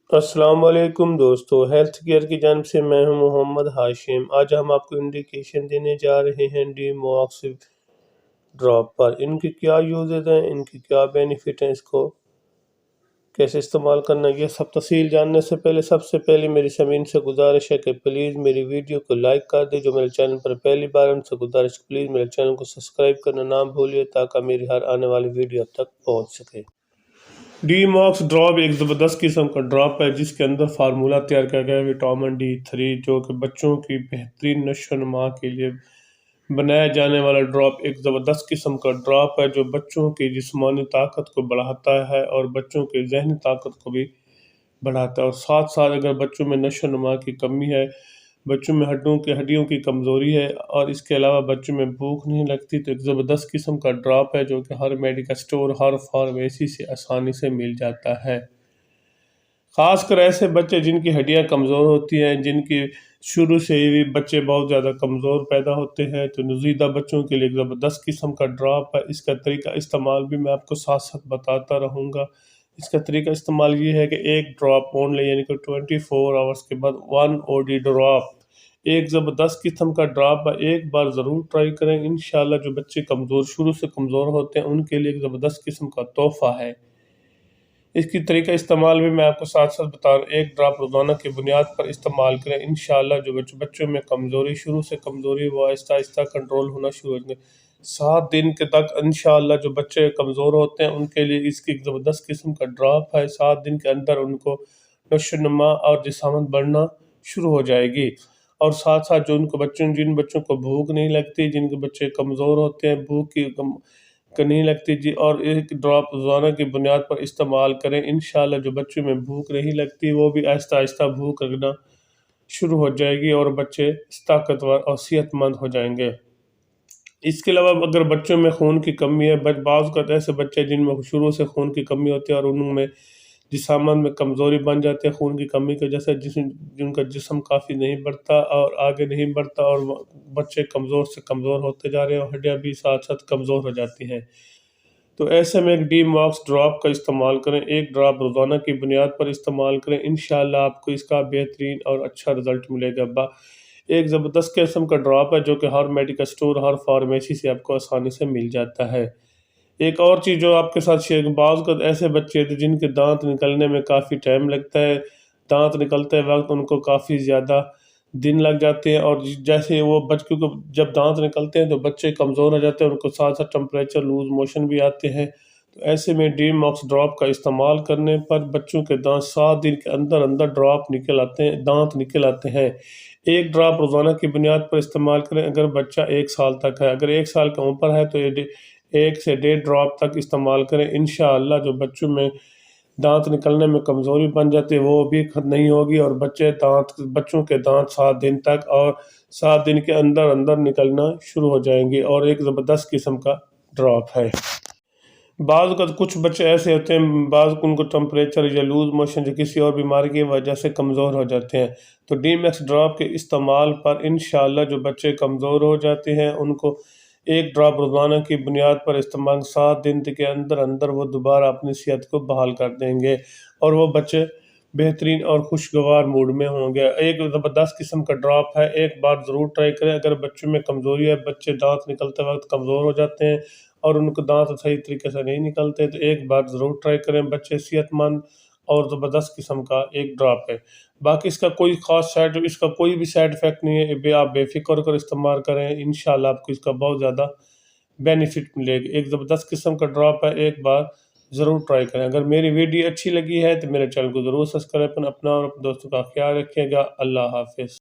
السلام علیکم دوستو، ہیلتھ کیئر کی جانب سے میں ہوں محمد ہاشم۔ آج ہم آپ کو انڈیکیشن دینے جا رہے ہیں ڈی موکس ڈراپ پر۔ ان کی کیا یوزز ہیں، ان کی کیا بینیفٹ ہیں، اس کو کیسے استعمال کرنا، یہ سب تفصیل جاننے سے سب سے پہلے میری سامعین سے گزارش ہے کہ پلیز میری ویڈیو کو لائک کر دیں۔ جو میرے چینل پر پہلی بار ان سے گزارش پلیز میرے چینل کو سبسکرائب کرنا نہ بھولیے تاکہ میری ہر آنے والی ویڈیو اب تک پہنچ سکے۔ ڈی موکس ڈراپ ایک زبردست قسم کا ڈراپ ہے جس کے اندر فارمولہ تیار کیا گیا ہے وٹامن D3، جو کہ بچوں کی بہترین نشو و نما کے لیے بنایا جانے والا ڈراپ ایک زبردست قسم کا ڈراپ ہے جو بچوں کی جسمانی طاقت کو بڑھاتا ہے اور بچوں کی ذہنی طاقت کو بھی بڑھاتا ہے، اور ساتھ ساتھ اگر بچوں میں نشو و نما کی کمی ہے، بچوں میں ہڈیوں کی کمزوری ہے، اور اس کے علاوہ بچوں میں بھوک نہیں لگتی، تو ایک زبردست قسم کا ڈراپ ہے جو کہ ہر میڈیکل سٹور، ہر فارمیسی سے آسانی سے مل جاتا ہے۔ خاص کر ایسے بچے جن کی ہڈیاں کمزور ہوتی ہیں، جن کی شروع سے ہی بچے بہت زیادہ کمزور پیدا ہوتے ہیں، تو نوزائیدہ بچوں کے لیے ایک زبردست قسم کا ڈراپ ہے۔ اس کا طریقہ استعمال بھی میں آپ کو ساتھ ساتھ بتاتا رہوں گا۔ اس کا طریقہ استعمال یہ ہے کہ ایک ڈراپ اونلی، یعنی کہ 24 آورس کے بعد 1 OD ڈراپ، ایک زبردست قسم کا ڈراپ ہے۔ ایک بار ضرور ٹرائی کریں، انشاءاللہ جو بچے شروع سے کمزور ہوتے ہیں ان کے لیے ایک زبردست قسم کا تحفہ ہے۔ اس کی طریقہ استعمال بھی میں آپ کو ساتھ ساتھ بتا رہا ہوں۔ ایک ڈراپ روزانہ کی بنیاد پر استعمال کریں، انشاءاللہ جو بچوں میں شروع سے کمزوری وہ آہستہ آہستہ کنٹرول ہونا شروع ہو جائے گا۔ 7 دن کے تک انشاءاللہ جو بچے کمزور ہوتے ہیں ان کے لیے اس کی ایک زبردست قسم کا ڈراپ ہے۔ 7 دن کے اندر ان کو نشو و نما اور جسامت بڑھنا شروع ہو جائے گی، اور ساتھ ساتھ جو جن بچوں کو بھوک نہیں لگتی، جن کے بچے کمزور ہوتے ہیں، بھوک کی نہیں لگتی جی، اور ایک ڈراپ روزانہ کی بنیاد پر استعمال کریں، انشاءاللہ جو بچوں میں بھوک نہیں لگتی وہ بھی آہستہ آہستہ بھوک لگنا شروع ہو جائے گی اور بچے طاقتور اور صحت مند ہو جائیں گے۔ اس کے علاوہ اگر بچوں میں خون کی کمی ہے، بعض اوقات ایسے بچے جن میں شروع سے خون کی کمی ہوتی ہے اور ان میں جسامت میں کمزوری بن جاتی ہے خون کی کمی کی وجہ سے، جن کا جسم کافی نہیں بڑھتا اور آگے نہیں بڑھتا، اور بچے کمزور سے کمزور ہوتے جا رہے ہیں اور ہڈیاں بھی ساتھ ساتھ کمزور ہو جاتی ہیں، تو ایسے میں ایک ڈی موکس ڈراپ کا استعمال کریں۔ ایک ڈراپ روزانہ کی بنیاد پر استعمال کریں، انشاءاللہ آپ کو اس کا بہترین اور اچھا رزلٹ ملے گا۔ ایک زبردست قسم کا ڈراپ ہے جو کہ ہر میڈیکل سٹور، ہر فارمیسی سے آپ کو آسانی سے مل جاتا ہے۔ ایک اور چیز جو آپ کے ساتھ شیئر، بعض اوقات ایسے بچے تھے جن کے دانت نکلنے میں کافی ٹائم لگتا ہے، دانت نکلتے وقت ان کو کافی زیادہ دن لگ جاتے ہیں، اور جیسے وہ بچوں کو جب دانت نکلتے ہیں تو بچے کمزور ہو جاتے ہیں، ان کو ساتھ ساتھ ٹمپریچر، لوز موشن بھی آتے ہیں، تو ایسے میں ڈی موکس ڈراپ کا استعمال کرنے پر بچوں کے دانت 7 دن کے اندر دانت نکل آتے ہیں۔ ایک ڈراپ روزانہ کی بنیاد پر استعمال کریں اگر بچہ 1 سال تک ہے، اگر 1 سال کا اوپر ہے تو 1 سے 1.5 ڈراپ تک استعمال کریں، انشاءاللہ جو بچوں میں دانت نکلنے میں کمزوری بن جاتی ہے وہ بھی نہیں ہوگی، اور بچوں کے دانت 7 دن تک اور 7 دن کے اندر نکلنا شروع ہو جائیں گے، اور ایک زبردست قسم کا ڈراپ ہے۔ بعض اوقات کچھ بچے ایسے ہوتے ہیں، بعض ان کو ٹمپریچر یا لوز موشن یا کسی اور بیماری کی وجہ سے کمزور ہو جاتے ہیں، تو ڈی موکس ڈراپ کے استعمال پر انشاءاللہ جو بچے کمزور ہو جاتے ہیں ان کو ایک ڈراپ روزانہ کی بنیاد پر استعمال 7 دن کے اندر وہ دوبارہ اپنی صحت کو بحال کر دیں گے، اور وہ بچے بہترین اور خوشگوار موڈ میں ہوں گے۔ ایک زبردست قسم کا ڈراپ ہے، ایک بار ضرور ٹرائی کریں۔ اگر بچوں میں کمزوری ہے، بچے دانت نکلتے وقت کمزور ہو جاتے ہیں اور ان کو دانت صحیح طریقے سے نہیں نکلتے، تو ایک بار ضرور ٹرائی کریں۔ بچے صحت مند اور زبردست قسم کا ایک ڈراپ ہے۔ باقی اس کا کوئی بھی سائیڈ افیکٹ نہیں ہے، آپ بے فکر ہو کر استعمال کریں، انشاءاللہ آپ کو اس کا بہت زیادہ بینیفٹ ملے گا۔ ایک زبردست قسم کا ڈراپ ہے، ایک بار ضرور ٹرائی کریں۔ اگر میری ویڈیو اچھی لگی ہے تو میرے چینل کو ضرور سبسکرائب کریں۔ اپنا اور اپنے دوستوں کا خیال رکھیے گا۔ اللہ حافظ۔